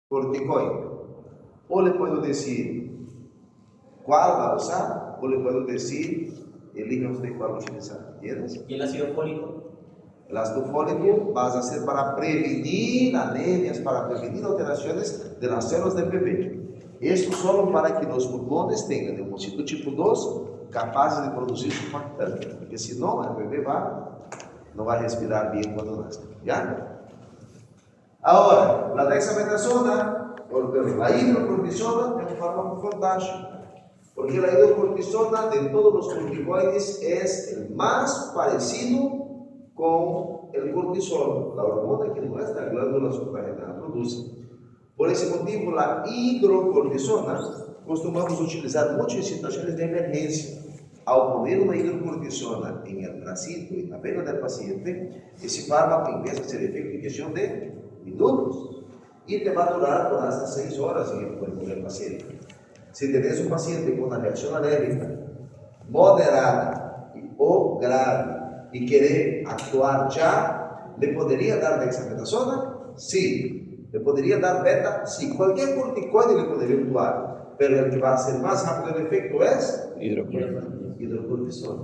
corticoide. O le puedo decir cuál va a usar, o le puedo decir, elija usted cuál utilizar. ¿Entiendes? ¿Y el ácido fólico? El ácido fólico vas a hacer para prevenir anemias, para prevenir alteraciones de las células del bebé. Esto solo para que los pulmones tengan neumocito tipo 2 capaces de producir surfactante, porque si no, el bebé no va a respirar bien cuando nazca. ¿Ya? Ahora, la dexametasona, la hidrocortisona es un fármaco fantástico, porque la hidrocortisona de todos los corticoides es el más parecido con el cortisol, la hormona que nuestra glándula suprarrenal produce. Por ese motivo, la hidrocortisona costumamos utilizar mucho en situaciones de emergencia. Al poner una hidrocortisona en el bracito y la vena del paciente, ese fármaco empieza a hacer efecto en cuestión de minutos y te va a durar por hasta 6 horas en el cuerpo del paciente. Si tienes un paciente con una reacción alérgica moderada o grave y quiere actuar ya, ¿le podría dar dexametasona? Sí. ¿Le podría dar beta? Sí. Cualquier corticoide le podría actuar, pero el que va a hacer más rápido el efecto es hidrocortisona.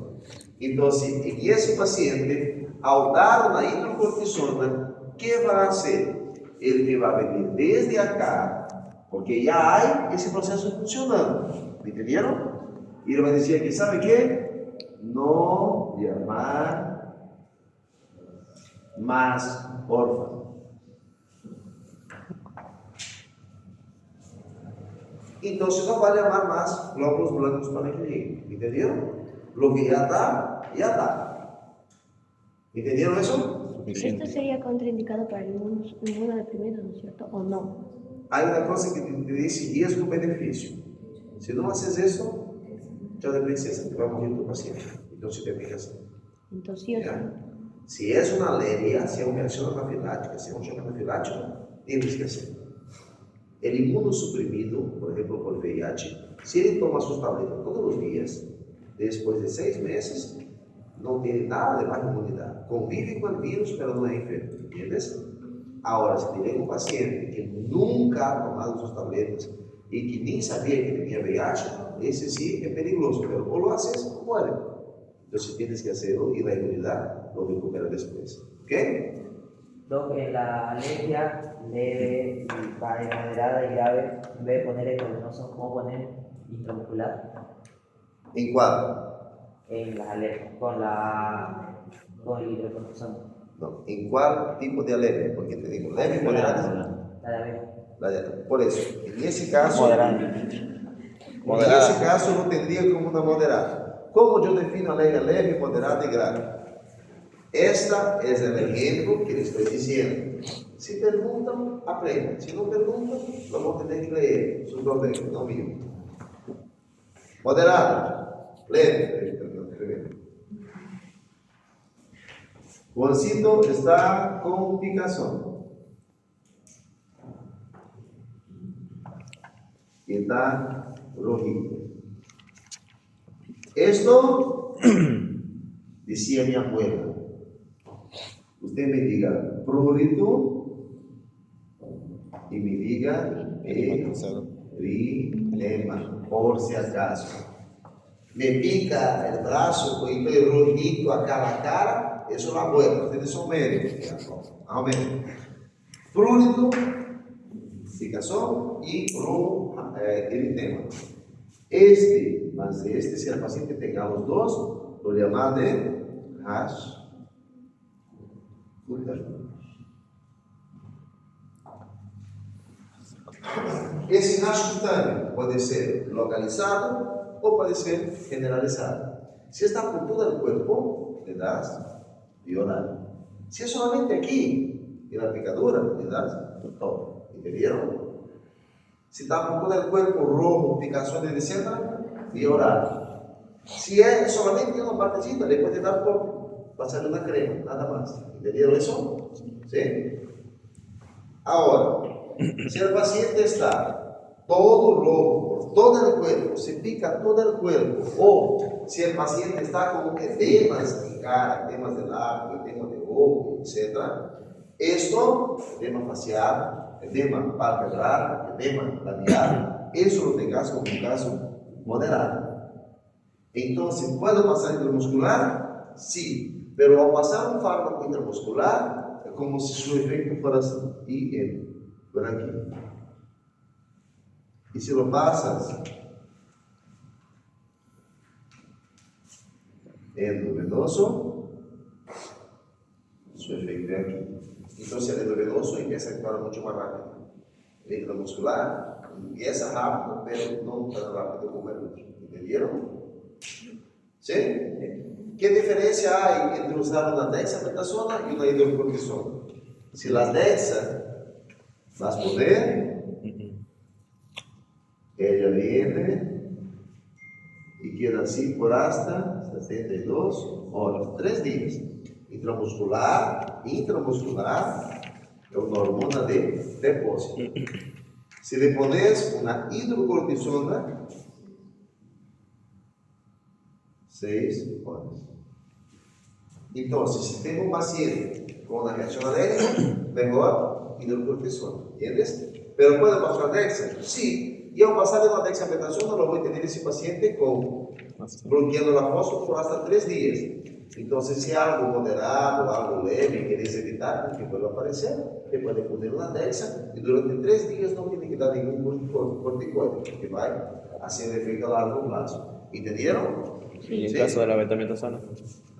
Entonces, en ese paciente, al dar la hidrocortisona, ¿qué va a hacer? Él te va a venir desde acá, porque ya hay ese proceso funcionando. ¿Me entendieron? Y le va a decir aquí, ¿sabe qué? No llamar más, por favor. Entonces no va a llamar más glóbulos blancos para que llegue. ¿Entendieron? Lo que ya está, ya está. ¿Entendieron eso? Esto sería contraindicado para inmunodeprimido, ¿no es cierto? ¿O no? Hay una cosa que te dice riesgo-benefício. Si no haces eso, chao de princesa, te va a morir tu paciente. Entonces te que hacer. Entonces, ¿sí o sí? Si es una alergia, si es una reacción anafilática, si es un shock anafilático, tienes que hacer. El inmunosuprimido, por ejemplo, por VIH, si él toma sus tabletas todos los días, después de 6 meses, no tiene nada de baja inmunidad. Convive con el virus, pero no es enfermo. ¿Entiendes? Ahora, si tiene un paciente que nunca ha tomado sus tabletas y que ni sabía que tenía VIH, ese sí es peligroso, pero o lo haces o muere. Entonces tienes que hacerlo y la inmunidad lo recupera después. ¿Ok? Doc, en la alergia leve, moderada y grave, en vez de poner endovenoso, ¿cómo poner intramuscular? ¿En cuál? En las alergias, con el hidrocortisona. No, ¿en cuál tipo de alergia? Porque te digo, leve y moderada. Por eso, en ese caso, lo tendría como una moderada. ¿Cómo yo defino alergia leve, moderada y grave? Esta es el ejemplo que les estoy diciendo. Si preguntan, aprendan. Si no preguntan, vamos a tener que leer sus problemas, no mío. Moderada, leve. Juancito está con picazón. Y está rojito. Esto decía mi abuela. Usted me diga prurito y me diga eritema, por si acaso. Me pica el brazo y estoy rojito acá la cara, eso es la abuela, ustedes son médicos. Amén. Prurito, picazón y eritema. Si el paciente tenga los dos, lo llaman de rash. Esse rash cutâneo pode ser localizado o puede ser generalizado. Si está por todo el cuerpo, le das violar. Si es solamente aquí, en la picadura, le das todo. ¿Entendieron? Si está por todo el cuerpo, rojo, picazón, etc., violar. Si es solamente una partecita, le puede dar por pasarle una crema, nada más. ¿Entendieron eso? ¿Sí? Ahora, si el paciente está todo rojo por todo el cuerpo, se pica todo el cuerpo, o si el paciente está con edemas en cara, edemas de labio, edemas de ojo, etc., esto, edema facial, edema palpebral, edema labial, eso lo tengas como un caso moderado. Entonces, ¿puedo pasar intramuscular? Sí, pero al pasar un fármaco intramuscular, es como si su efecto fuera así, por aquí. Y si lo pasas endovenoso, su efecto es aquí. Entonces, el endovenoso empieza a actuar mucho más rápido. El intramuscular empieza rápido, pero no tan rápido como el otro. ¿Entendieron? ¿Sí? ¿Qué diferencia hay entre usar una dexametasona y una hidrocortisona? Si la dexa vas a poder, ella viene y queda así por hasta 72 horas, 3 días. Intramuscular es una hormona de depósito. Si le pones una hidrocortisona, 6 horas. Entonces, si tengo un paciente con una reacción alérgica, mejor hidrocortisona, ¿entiendes? Pero puede pasar dexa, sí. Y al pasar de una dexametasona, lo voy a tener ese paciente con bloqueando la fósforo por hasta 3 días. Entonces, si algo moderado, algo leve, quieres evitar que vuelva a aparecer, te puede poner una dexa y durante 3 días no tiene que dar ningún corticoide, porque va a hacer efecto a largo plazo. ¿Entendieron? Y en caso de la betametasona.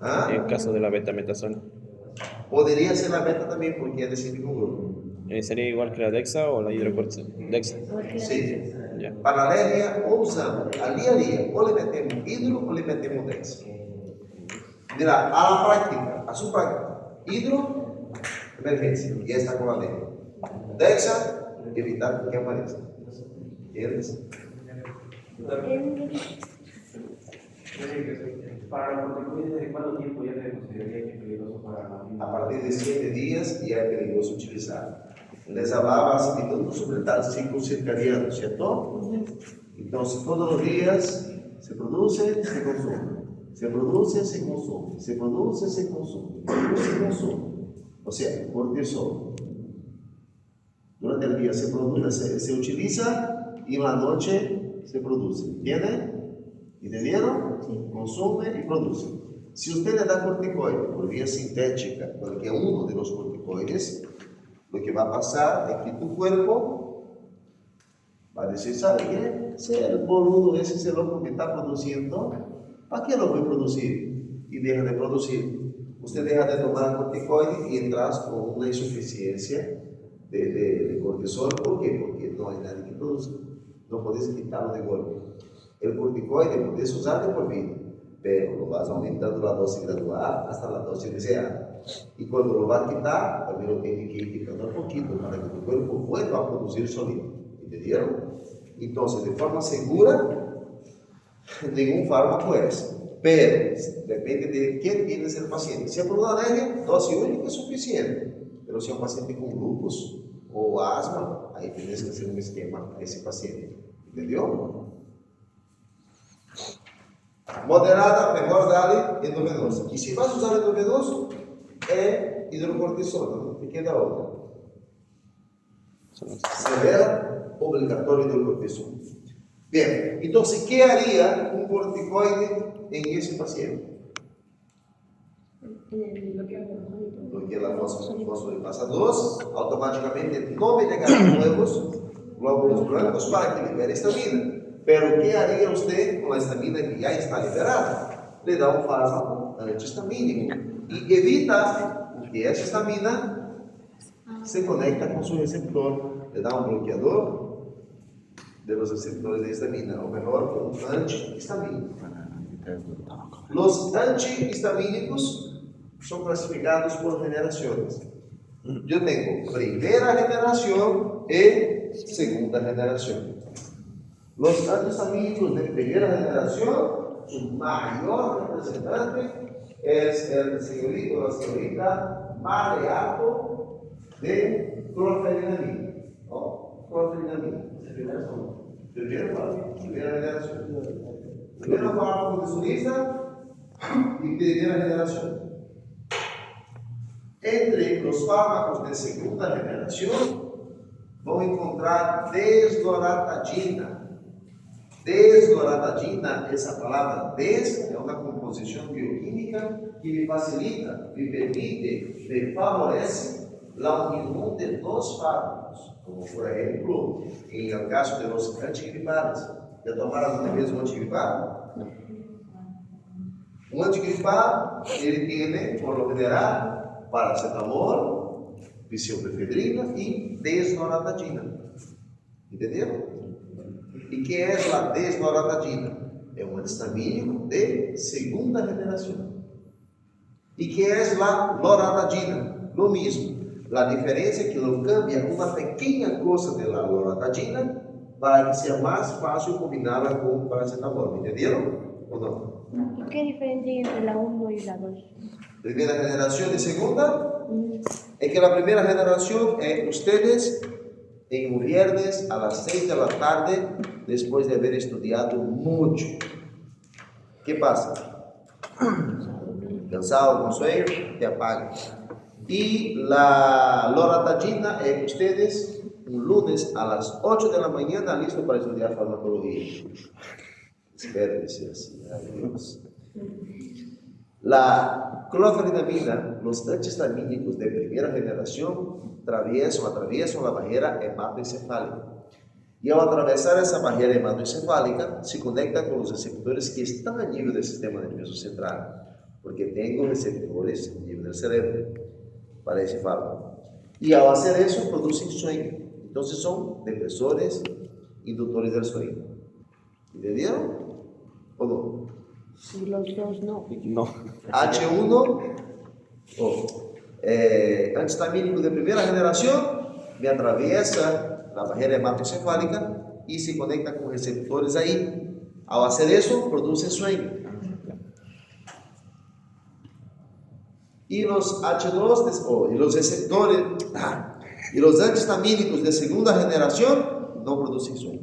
¿Ah? En caso de la betametasona. Podría ser la beta también porque es de ese mismo grupo. ¿Sería igual que la Dexa o la hidrocortisona? Dexa. Sí. Ya. Para la alergia, o usamos al día, o le metemos hidro o le metemos dexa. Mira, a la práctica, a su práctica, hidro, emergencia, y está con la alergia. Dexa, evitar que aparezca. ¿Entiendes? Para los corticoides, ¿de cuánto tiempo ya se consideraría que es peligroso para la vida? A partir de 7 días ya es peligroso utilizar. Les hablaba hace minutos sobre el tal ciclo circadiano, ¿cierto? Entonces, todos los días se produce, se consume. Se produce, se consume. Se produce, se consume. Se produce, se consume. O sea, cortisol. Durante el día se produce, se utiliza y en la noche se produce. ¿Entienden? ¿Entendieron? Sí. Consume y produce. Si usted le da corticoide por vía sintética, cualquier uno de los corticoides, lo que va a pasar es que tu cuerpo va a decir, ¿sabe qué? Si el boludo ese, ese loco que está produciendo, ¿para qué lo voy a producir? Y deja de producir. Usted deja de tomar corticoide y entras con una insuficiencia de cortisol. ¿Por qué? Porque no hay nadie que produzca. No puedes quitarlo de golpe. El corticoide puedes usar de por vida, pero lo vas aumentando la dosis gradual hasta la dosis deseada. Y cuando lo vas a quitar, también lo tienes que ir quitando un poquito para que tu cuerpo vuelva a producir solito. ¿Entendieron? Entonces, de forma segura, ningún fármaco es. Pero depende de quién tienes el paciente. Si es por una alergia, dosis única es suficiente. Pero si es un paciente con lupus o asma, ahí tienes que hacer un esquema a ese paciente. ¿Entendió? Moderada, mejor dale endovenosa. Y si vas a usar endovenoso, es hidrocortisona, no te queda otra. Severa, obligatorio hidrocortisona. Bien, entonces, ¿qué haría un corticoide en ese paciente? Bloquea la fosfolipasa 2, automáticamente no me llegarán nuevos glóbulos blancos para que libere estamina. Pero, ¿qué haría usted con la estamina que ya está liberada? Le da un fármaco antihistamínico y evita que esa estamina se conecte con su receptor. Le da un bloqueador de los receptores de histamina, o mejor, un antihistamínico. Los antihistamínicos son clasificados por generaciones. Yo tengo primera generación y segunda generación. Los antihistamínicos de primera generación, su mayor representante es el señorito o la señorita Maleato de clorfenidamina. ¿No? Clorfenidamina. Primera generación. Primero fármaco de su lista y primera generación. Entre los fármacos de segunda generación, vão encontrar desloratadina. Desloratadina, essa palavra des é uma composição bioquímica que me facilita, me permite, me favorece a união de dois fármacos, como por exemplo, em el caso de los antigripales. Já tomaram alguma vez um antigripal? Um antigripal, ele tem, por lo general, paracetamol, pseudoefedrina e desloratadina. Entenderam? E que é a desloratadina? É um antihistamínico de segunda geração. E que é a loratadina? Lo mesmo. A diferença é que lo cambia uma pequena coisa da loratadina para que seja mais fácil combinarla com paracetamol. Entenderam? Ou não? ¿Y qué diferencia hay entre la 1 y la 2? Primera generación y segunda, es que la primera generación es ustedes en un viernes a las 6 de la tarde, después de haber estudiado mucho. ¿Qué pasa? Cansado, con sueño, te apagan. Y la loratadina es ustedes un lunes a las 8 de la mañana listo para estudiar farmacología. Espero que sea así, adiós. La cloferinamina, los antihistamínicos de primera generación, atraviesan la barrera hematoencefálica. Y al atravesar esa barrera hematoencefálica, se conecta con los receptores que están a nivel del sistema nervioso central, porque tengo receptores a nivel del cerebro para ese fármaco. Y al hacer eso, producen sueño. Entonces son depresores, inductores del sueño. ¿Entendieron? ¿O no? Y los dos no. No. H1, antihistamínico de primera generación, me atraviesa la barrera hematoencefálica y se conecta con receptores ahí. Al hacer eso, produce sueño. Y los H2, y los receptores, y los antihistamínicos de segunda generación no producen sueño.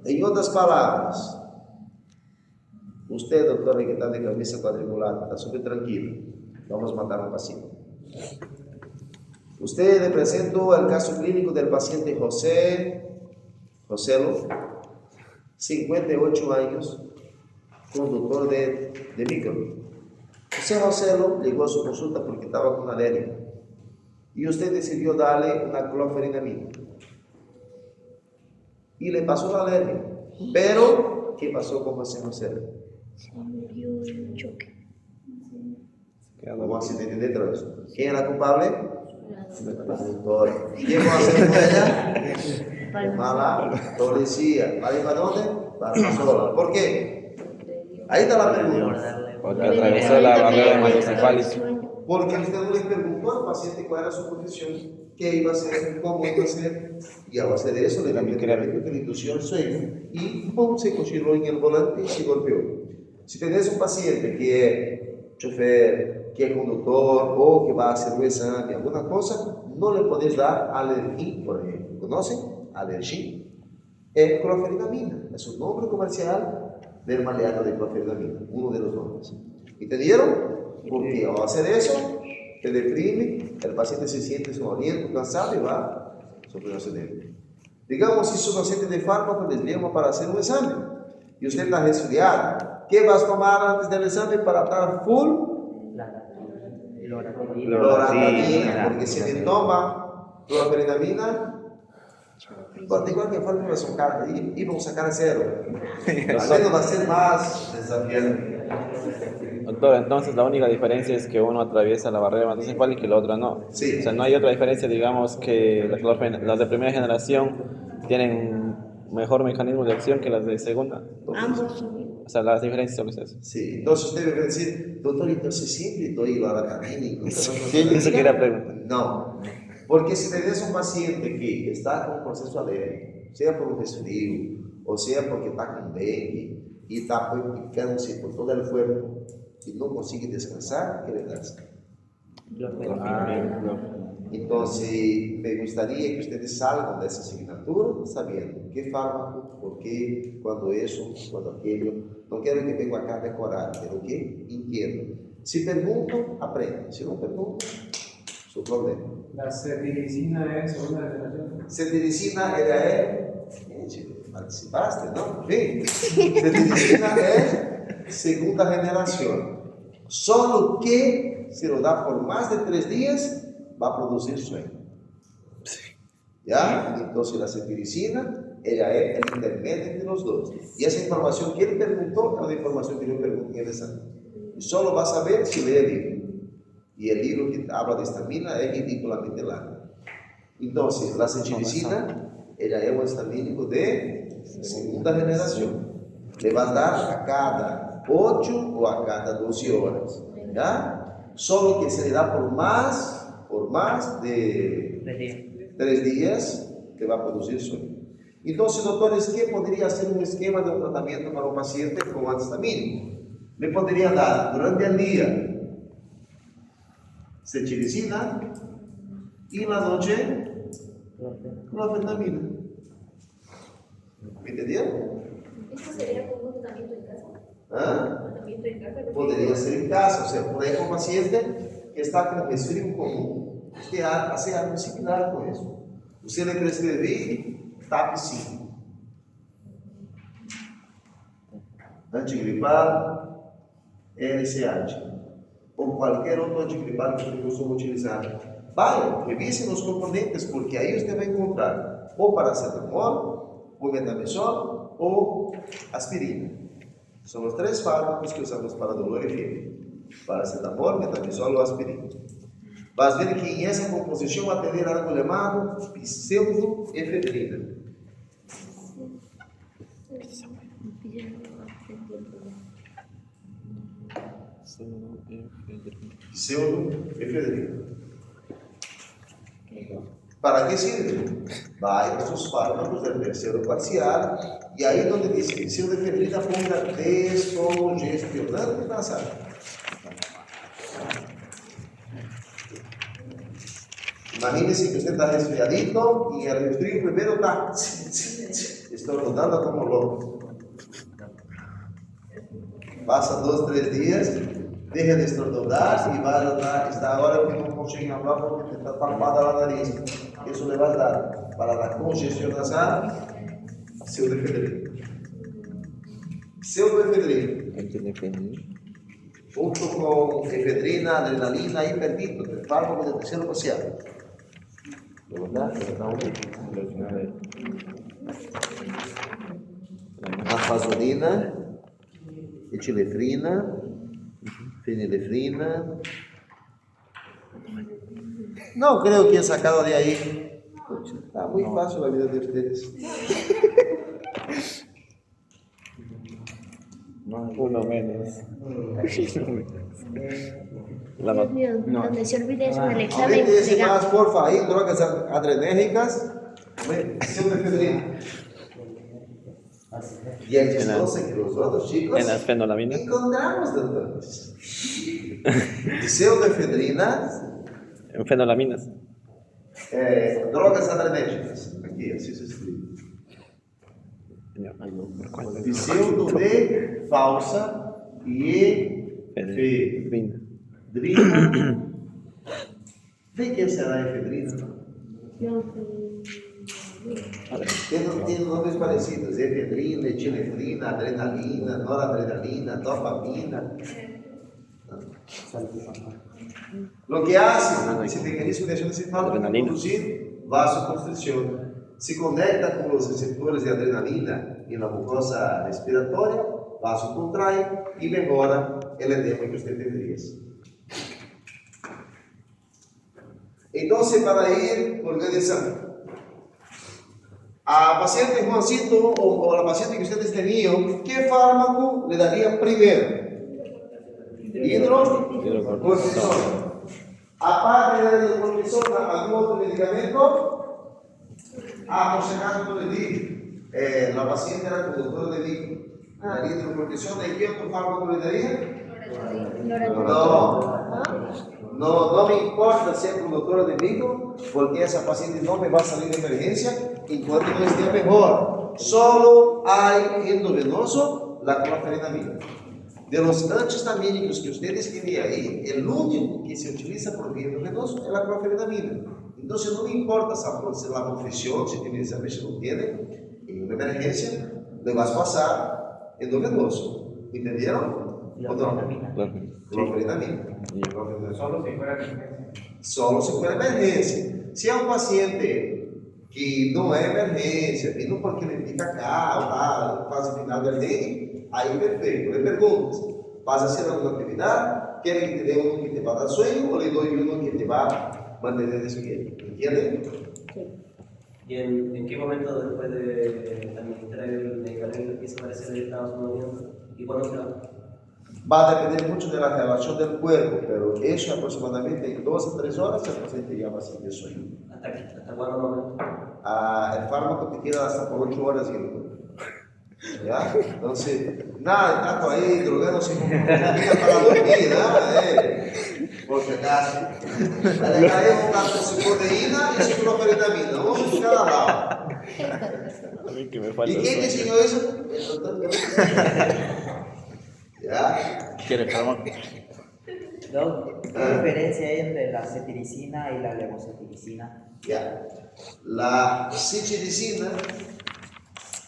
En otras palabras, usted, doctora, que está de camisa cuadriculada, está súper tranquilo. Vamos a mandar a un paciente. Usted le presentó el caso clínico del paciente Joselo, 58 años, conductor de micro. Joselo llegó a su consulta porque estaba con alergia. Y usted decidió darle una cloferinamina. Y le pasó la alergia. Pero, ¿qué pasó con Joselo? Se murió en un choque. Un accidente de tránsito. ¿Quién era culpable? La doctora. ¿Quién va a hacer con ella? Mala policía. ¿Para ir para dónde? Para Pasola. ¿Por qué? Ahí está la pregunta. Porque atravesó la barrera hematoencefálica. Porque usted no le preguntó al paciente cuál era su profesión, qué iba a hacer, cómo iba a hacer, y al hacer eso le cambió que le indució el sueño y ¡pum! Se cochiló en el volante y se golpeó. Si tenés un paciente que es chofer, que es conductor o que va a hacer un examen, alguna cosa, no le podés dar alergín, por ejemplo. ¿Conocen? Alergín. Es cloferinamina, es un nombre comercial del maleato de cloferinamina, uno de los nombres. ¿Entendieron? Porque al hacer eso, te deprime, el paciente se siente somnoliento, cansado y va sobre un accidente. Digamos, si su paciente de fármaco les llama para hacer un examen y usted está resfriado, ¿qué vas a tomar antes del examen para estar full? Loratadina, porque si le toma cloferinamina, de cualquier forma íbamos a sacar a cero. Al menos va a ser más desafiante. Doctor, entonces la única diferencia es que uno atraviesa la barrera hematoencefálica y el otro no. Sí. O sea, no hay otra diferencia, digamos, que las de primera generación tienen un mejor mecanismo de acción que las de segunda. Ambos son. O sea, las diferencias son esas. Sí, entonces usted debe decir, doctor, entonces siempre doy loratadina. Sí, eso quería preguntar. No, porque si tenés un paciente que está con un proceso alérgico, sea por un resfrío, o sea porque está con dengue, y está picándose por todo el cuerpo, y no consigue descansar, ¿qué le das? Entonces, me gustaría que ustedes salgan de esa asignatura sabiendo qué fármaco, por qué, cuando eso, cuando aquello. No quiero que venga acá a decorar, quiero que entiendan. Si pregunto, aprenden. Si no pregunto, su problema. La cetiricina es segunda generación. Cetiricina participaste, ¿no? Sí. Cetiricina es segunda generación. Solo que si lo da por más de 3 días, va a producir sueño. ¿Ya? Entonces la cetiricina, ella es el intermedio entre los dos. Y esa información que él preguntó es la información que yo pregunté en el examen. Y solo va a saber si lee el libro. Y el libro que habla de estamina es ridículamente largo. Entonces, la cetiricina, ella es un estamínico de segunda generación. Le va a dar a cada 8 o a cada 12 horas. ¿Ya? Solo que se le da por más de 3 días, te va a producir sueño. Entonces, doctores, ¿qué podría ser un esquema de un tratamiento para un paciente con antihistamínico? Le podría dar durante el día cetiricina y en la noche clofentamina. ¿Me entendieron? ¿Esto sería como un tratamiento en casa? ¿Ah? ¿Un tratamiento en casa? Podría ser en casa, o sea, por ejemplo, un paciente que está con resfrío común, usted hace algo similar con eso. Usted le prescribe TAP 5, antigripal, LCH, o cualquier otro antigripal que usted costuma utilizar. Vaya, revise los componentes, porque ahí usted va a encontrar o paracetamol, o metamizol, o aspirina. Son los 3 fármacos que usamos para dolor y fiebre: paracetamol, metamizol o aspirina. Vas a ver que en esa composición va a tener algo llamado pseudoefedrina. Pseudoefedrina. ¿Para qué sirve? Va a estos fármacos del tercero parcial, y ahí donde dice pseudoefedrina, ponga descongestionante nasal. Imagínense que usted está resfriadito y el resfrío primero está estornudando como loco. Pasa 2, 3 días, deja de estornudar y va a dar, está ahora que no consigue hablar porque está tapada la nariz. Eso le va a dar para la congestión nasal pseudoefedrina. Pseudoefedrina. Junto con efedrina, adrenalina y perdito, el fármaco del tercero parcial. ¿Verdad? Afazolina, etilefrina, fenilefrina. No creo que he sacado de ahí. Está muy fácil la vida de ustedes. Uno menos. Dios mío, donde se olvide eso en el examen. Aumente ese legal. más, porfa, ahí, drogas adrenérgicas, pseudoefedrina. Y el chistoso que los otros chicos En las fenolaminas. encontramos, doctores. Pseudoefedrina, En fenolaminas. drogas adrenérgicas. Aquí, así se escribe. Pseudo de falsa e efedrina. ¿De qué será efedrina? No, Tiene nombres parecidos: efedrina, etilefrina, adrenalina, noradrenalina, dopamina. Lo que hace ese mecanismo de acción encefálica es producir vasoconstricción. Se conecta con los receptores de adrenalina en la mucosa respiratoria, vasocontrae y mejora el edema que usted tendría. Entonces, para ir organizando, a paciente Juancito o a la paciente que ustedes tenían, ¿qué fármaco le darían primero? Hidrocortisona. Aparte de la hidrocortisona, ¿algún otro medicamento? Por si acaso no le di, la paciente era conductora de líquido. La hidrocortisona, ¿y qué otro fármaco le daría? No me importa si es conductora de líquido, porque esa paciente no me va a salir de emergencia enquanto no esté mejor. Solo hay endovenoso la clofenamina. De los antihistamínicos que ustedes tienen ahí, el único que se utiliza por vía endovenosa es la clofenamina. Entonces no me importa si la profesión, si tiene examen, si no tiene, en una emergencia le vas a pasar endovenoso. ¿Entendieron? La ¿O no? clofenamina. Clofenamina. Solo si fuera emergencia. Solo se for emergência. Se é um paciente que não é emergência, vindo porque ele fica cá, fase final de dengue, aí perfeito. Le pergunto, vas a hacer alguma atividade? ¿Quieres que te dé uno que te va a dar sueño o le doy uno que te va a mantener despierto? ¿Entienden? Sí. ¿Y en qué momento después de administrar el medicamento empieza a aparecer el estado de movimiento? ¿Y cuándo se va? Va a depender mucho de la relación del cuerpo, pero eso aproximadamente en 2 a 3 horas el paciente ya va a sentir sueño. ¿Hasta cuándo momento? El fármaco te queda hasta por 8 horas y ¿ya? Entonces, nada, tanto ahí drogándose como para dormir, ¿no? Por si acaso. Ahí caemos un tanto sin proteína y sin clofenamina, vamos de cada lado. A mí que me falta ¿Y el quién te sueño. enseñó eso? El doctor Gabriel. ¿Ya? ¿Quiere fármaco? Doc, ¿qué diferencia hay entre la cetiricina y la levocetiricina? Ya. La citiricina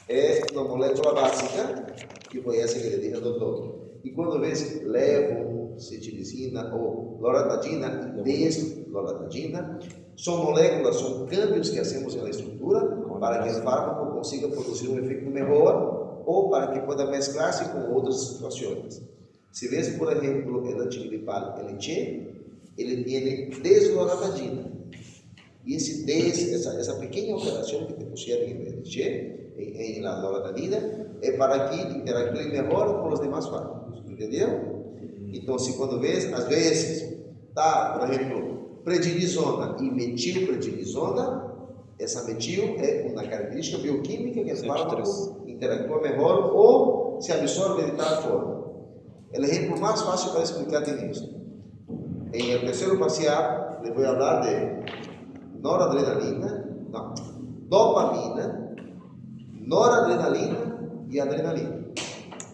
es una molécula básica que fue esa que le dije al doctor. Y cuando ves levocetiricina o loratadina y desloratadina, son moléculas, son cambios que hacemos en la estructura para que el fármaco consiga producir un efecto mejor o para que pueda mezclarse con otras situaciones. Si ves, por ejemplo, el antigripal LC, ele tiene desloratadina. Y esa pequeña operación que te pusieron en el LC, en la loratadina, es para que interactúe mejor con los demás fármacos. ¿Entendieron? Entonces, cuando ves, a veces, tá, por ejemplo, prednisona y metilprednisona, essa metil é uma característica bioquímica que o fármaco interactúa mejor ou se absorve de tal forma. O exemplo mais fácil para explicar isso. Em el terceiro parcial, les vou falar de noradrenalina, não, dopamina, noradrenalina e adrenalina.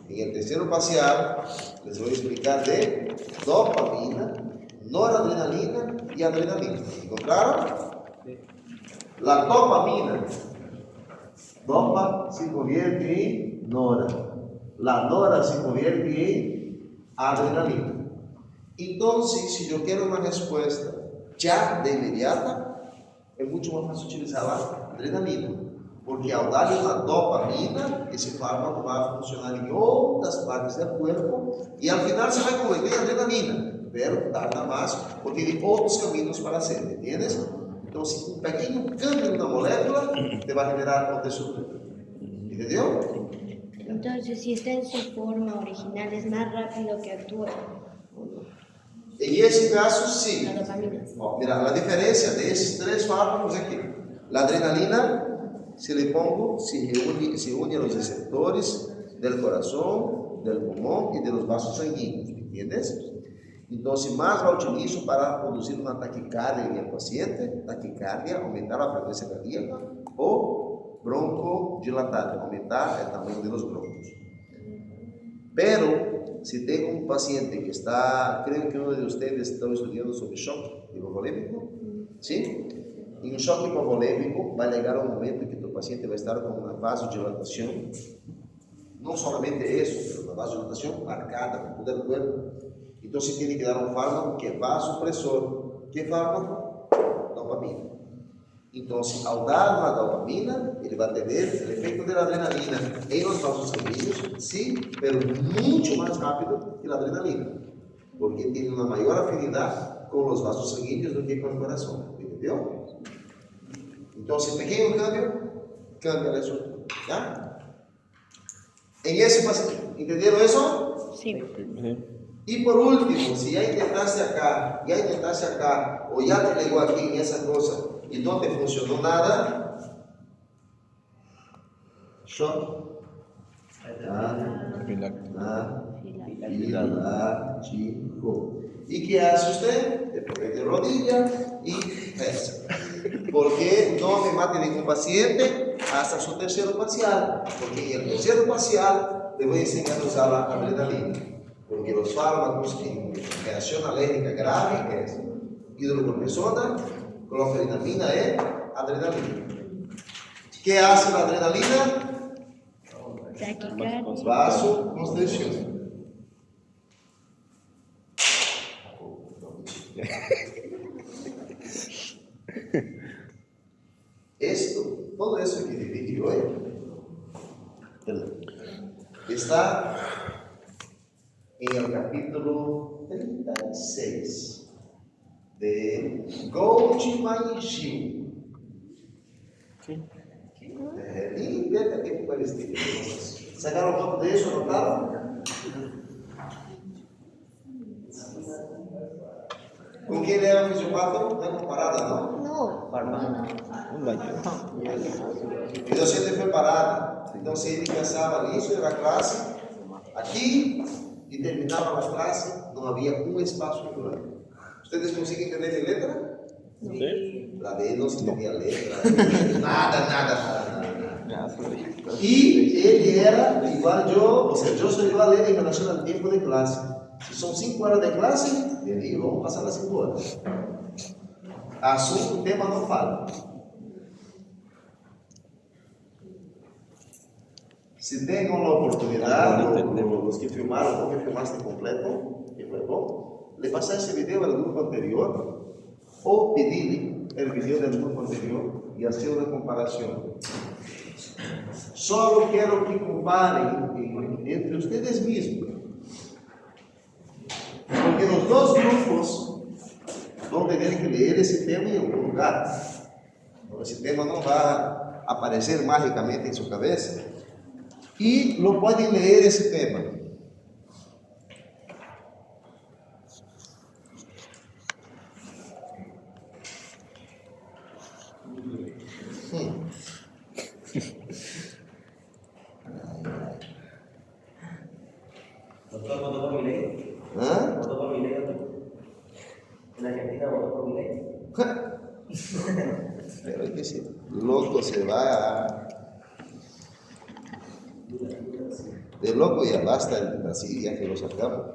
Em el terceiro parcial, les vou explicar de dopamina, noradrenalina e adrenalina. ¿Encontraron? La dopamina, dopa se convierte en nora, la nora se convierte en adrenalina. Entonces, si yo quiero una respuesta ya de inmediata, es mucho más fácil utilizar la adrenalina, porque al darle una dopamina, ese fármaco va a funcionar en otras partes del cuerpo y al final se va a convertir en adrenalina, pero tarda más porque tiene otros caminos para hacerlo, ¿entiendes? Entonces, un pequeño cambio en una molécula te va a generar otro resultado. ¿Entendió? Entonces, si está en su forma original, es más rápido que actúa. En ese caso, sí. La dopamina. Mira, la diferencia de esos 3 fármacos es que la adrenalina, si le pongo, se une a los receptores del corazón, del pulmón y de los vasos sanguíneos. ¿Entiendes? Entonces, más la utilizo para producir una taquicardia en el paciente, taquicardia, aumentar la frecuencia cardíaca, o broncodilatante, aumentar el tamaño de los broncos. Pero, si tengo un paciente que está, creo que uno de ustedes está estudiando sobre shock hipovolémico, ¿sí? En un shock hipovolémico va a llegar un momento en que tu paciente va a estar con una vasodilatación, no solamente eso, pero una vasodilatación marcada por todo el cuerpo. Entonces tiene que dar un fármaco que es vasopresor. ¿Qué fármaco? Dopamina. Entonces, al dar la dopamina, él va a tener el efecto de la adrenalina en los vasos sanguíneos, sí, pero mucho más rápido que la adrenalina, porque tiene una mayor afinidad con los vasos sanguíneos do que con el corazón. ¿Entendió? Entonces, pequeño cambio, cambia el resultado. ¿Ya? En ese paciente, ¿entendieron eso? Sí. Y por último, si ya intentaste acá, o ya te llegó aquí en esa cosa y no te funcionó nada, shock. Filáctico. ¿Y qué hace usted? Te pone de rodilla y reza. Porque no me mate ningún paciente hasta su tercero parcial, porque en el tercero parcial le voy a enseñar a usar la adrenalina. Porque los fármacos que reacción alérgica grave es hidrocortisona, clofenamina y adrenalina. ¿Qué hace la adrenalina? Taquicardia. Vasoconstricción. Todo eso que dividí hoy, está en el capítulo 36 de Goldman Gil. Nem perca tempo para esse tipo de coisas. Sacaram foto disso, anotaram? Com quem ele era o fisiopata? Não é comparada, não? No. Un baño. E docente foi parada. Então, se ele pensava nisso, era a classe aqui e terminava a classe, não havia um espaço plano. Vocês conseguem entender a letra? Sí. La de él no se entendía letra, nada. Y él era igual yo, o sea, yo soy igual a él en relación al tiempo de clase. Si son 5 horas de clase, le digo, vamos a pasar las 5 horas. Asunto, tema no falo. Si tengan la oportunidad, los que filmaron, o que filmaste completo, que fue bom, le pasar ese video al grupo anterior, o pedirle el video del grupo anterior y hacer una comparación. Solo quiero que comparen entre ustedes mismos. Porque los dos grupos van a tener que leer ese tema en algún lugar. Ese tema no va a aparecer mágicamente en su cabeza. Y lo pueden leer ese tema. ¿Doctor votó por mi ley? ¿Ah? ¿Votó por mi ley, doctor? ¿En Argentina votó por mi ley? Pero que si loco se va de loco ya basta, así ya que lo sacamos.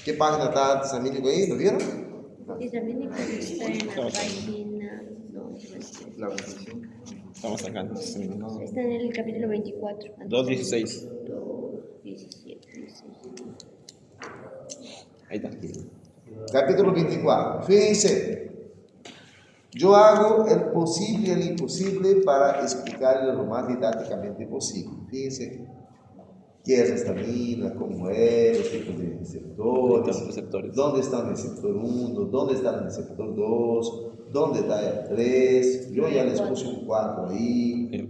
¿Qué página está Samínico ahí? ¿Lo vieron? Y también está en la página. No, La organización. Estamos sacando. Sí, no. está en el capítulo 24. 2.16. 17, 16. Ahí está. Capítulo 24. Fíjense, yo hago el posible y el imposible para explicarles lo más didácticamente posible. Fíjense, qué es esta mina, cómo es, los tipos de receptores, dónde está el receptor 1, dónde está el receptor 2, dónde está el 3. Yo ya les puse un 4 ahí,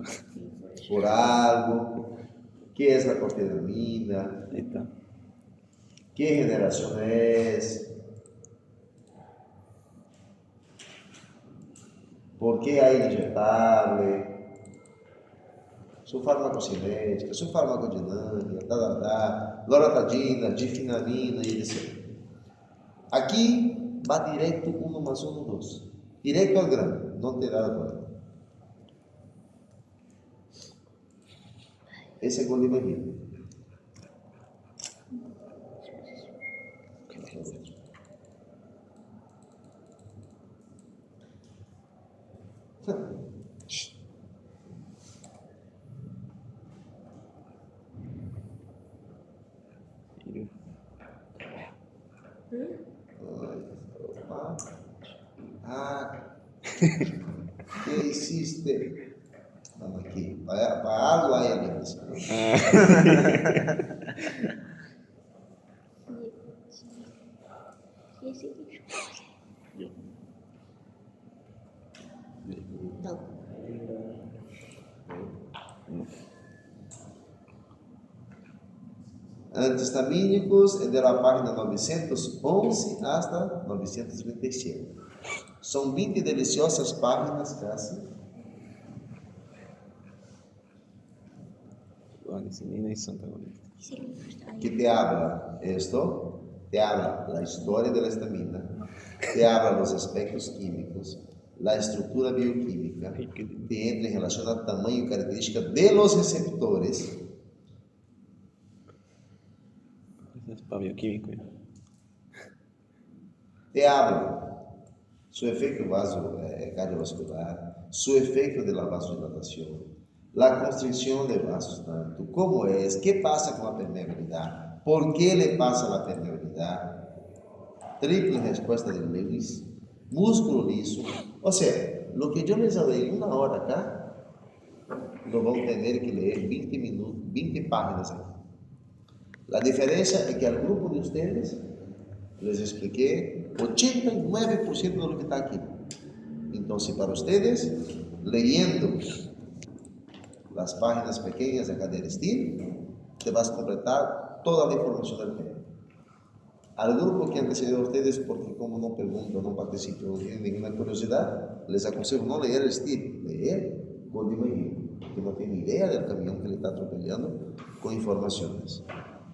por algo. ¿Qué es la corticosteroidina? Ahí está. ¿Qué generación es? ¿Por qué hay inyectable? Su farmacocinética, su farmacodinámica, loratadina, difenamina y etc. Aquí va directo 1 más 1, 2. Directo al grano, no te da vuelta. Ese es el imagino. ¿Qué hiciste? Vamos aquí, para algo hay amigos. Sí. No. Antihistamínicos de la página 911 hasta 927. Son 20 deliciosas páginas casi. Guanicilina y Santa Bonita. Que te habla esto, te habla la historia de la histamina, te habla los aspectos químicos, la estructura bioquímica te entra en relación al tamaño y características de los receptores. Es para bioquímico. Te hablo su efecto cardiovascular, su efecto de la vasodilatación, la constricción de vasos, tanto, cómo es, qué pasa con la permeabilidad, por qué le pasa la permeabilidad, triple respuesta de Lewis, músculo liso. O sea, lo que yo les hablé en 1 hora acá, lo van a tener que leer 20 minutos, 20 páginas aquí. La diferencia es que al grupo de ustedes les expliqué 89% de lo que está aquí. Entonces, para ustedes, leyendo las páginas pequeñas de acá del STEAM, te vas a completar toda la información del tema. Al grupo que antecedió a ustedes, porque como no pregunto, no participo, no tienen ninguna curiosidad, les aconsejo no leer el STEAM, leer Código Enigma, que no tiene idea del camión que le está atropellando con informaciones.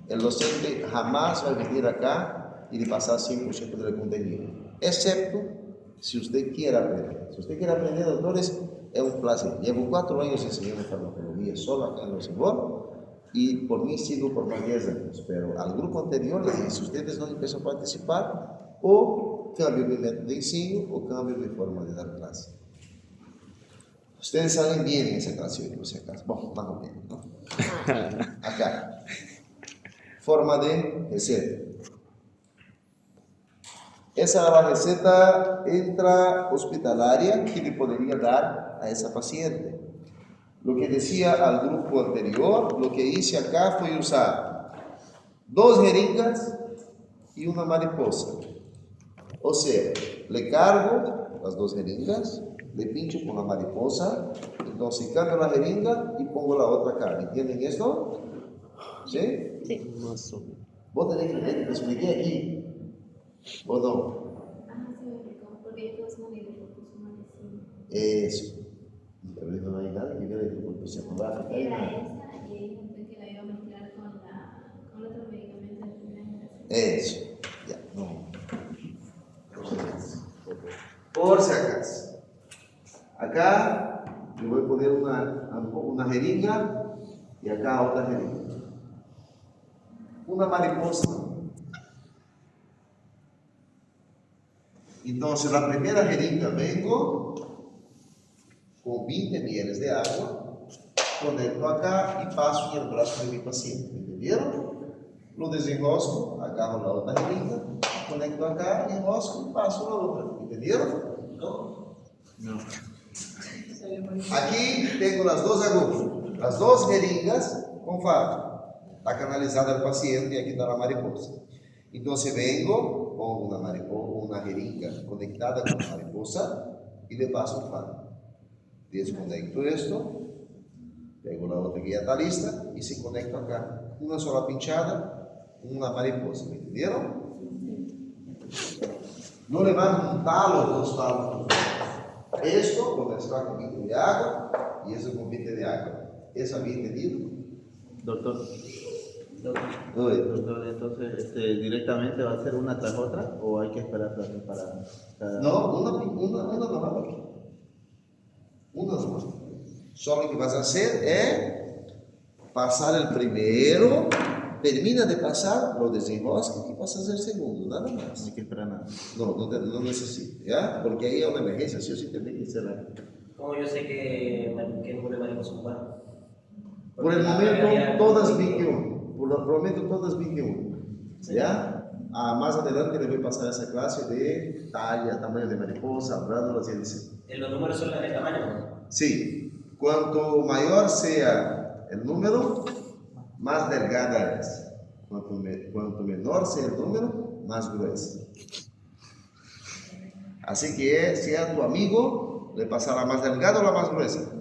El docente jamás va a venir acá y le pasar 100% del contenido, excepto si usted quiere aprender. Si usted quiere aprender, doctores, es un placer. Llevo 4 años enseñando farmacología solo acá en Los Ángeles y por mí sigo por más 10 años. Pero al grupo anterior le dije, si ustedes no empiezan a participar, o cambio mi método de ensino o cambio mi forma de dar clase. Ustedes salen bien en esa clase hoy, por si acaso. Bueno, más o menos, ¿no? Acá. Forma de receta. Esa es la receta intrahospitalaria que le podría dar a esa paciente. Lo que decía al grupo anterior, lo que hice acá fue usar 2 jeringas y una mariposa. O sea, le cargo las 2 jeringas, le pincho con la mariposa, entonces cambio la jeringa y pongo la otra acá. ¿Entienden esto? ¿Sí? Sí. Más o menos. Vos tenés que te expliqué aquí, ¿o no? Porque yo tengo una idea de medicina. Eso. Pero no hay nada que ver con se va a afectar Era nada. esa y intenté que la iba a mezclar con otro medicamento de primera generación. Eso. Ya, no. Por si acaso. Acá yo voy a poner una jeringa y acá otra jeringa. Una mariposa. Entonces, la primera jeringa vengo con 20 ml de agua, conecto acá y paso en el brazo de mi paciente. ¿Entendieron? Lo desenrosco, agarro la otra jeringa, conecto acá, enrosco y paso la otra. ¿Entendieron? No. Aquí tengo las 2 agujas, las 2 jeringas con fardo. Está canalizada el paciente y aquí está la mariposa. Entonces vengo, pongo una jeringa conectada con la mariposa y le paso un fardo. Desconecto esto, pego la otra que ya está lista y se conecta acá. Una sola pinchada, una mariposa. ¿Me entendieron? No le van a juntar los 2 fardos. Esto con extracto de agua y eso con 20 de agua. ¿Eso había entendido? Doctor, Oye, doctor, entonces directamente va a ser una tras otra o hay que esperar también para cada... no, una nomás aquí. Una nomás. Só lo que vas a hacer es pasar el primero, termina de pasar, lo desenrosca y pasas el segundo, nada No más. hay que esperar nada. No necesita, ¿ya? Porque ahí es una emergencia, sí o sí tiene que ser ahí. ¿Cómo yo sé que número de mariposa ocupar? Por el momento, todas 21. Por el momento, todas 21. ¿Ya? Más adelante le voy a pasar esa clase de tamaño de mariposa, hablándolas y etc. ¿Los números son el tamaño? Sí, cuanto mayor sea el número, más delgada es. Cuanto menor sea el número, más gruesa. Así que si es tu amigo, le pasará más delgada o la más gruesa.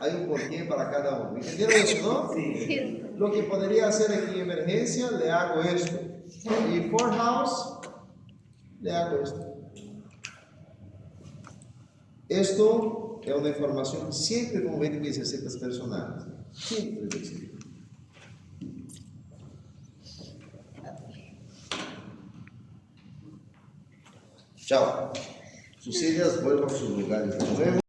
Hay un porqué para cada uno. ¿Entendieron eso, no? Sí. Lo que podría hacer es que en emergencia le hago esto. Y for house, le hago esto. Esto es una información siempre con 20 mis recetas personales. Siempre les explico. Chao. Sus sillas vuelvan a sus lugares de nuevo.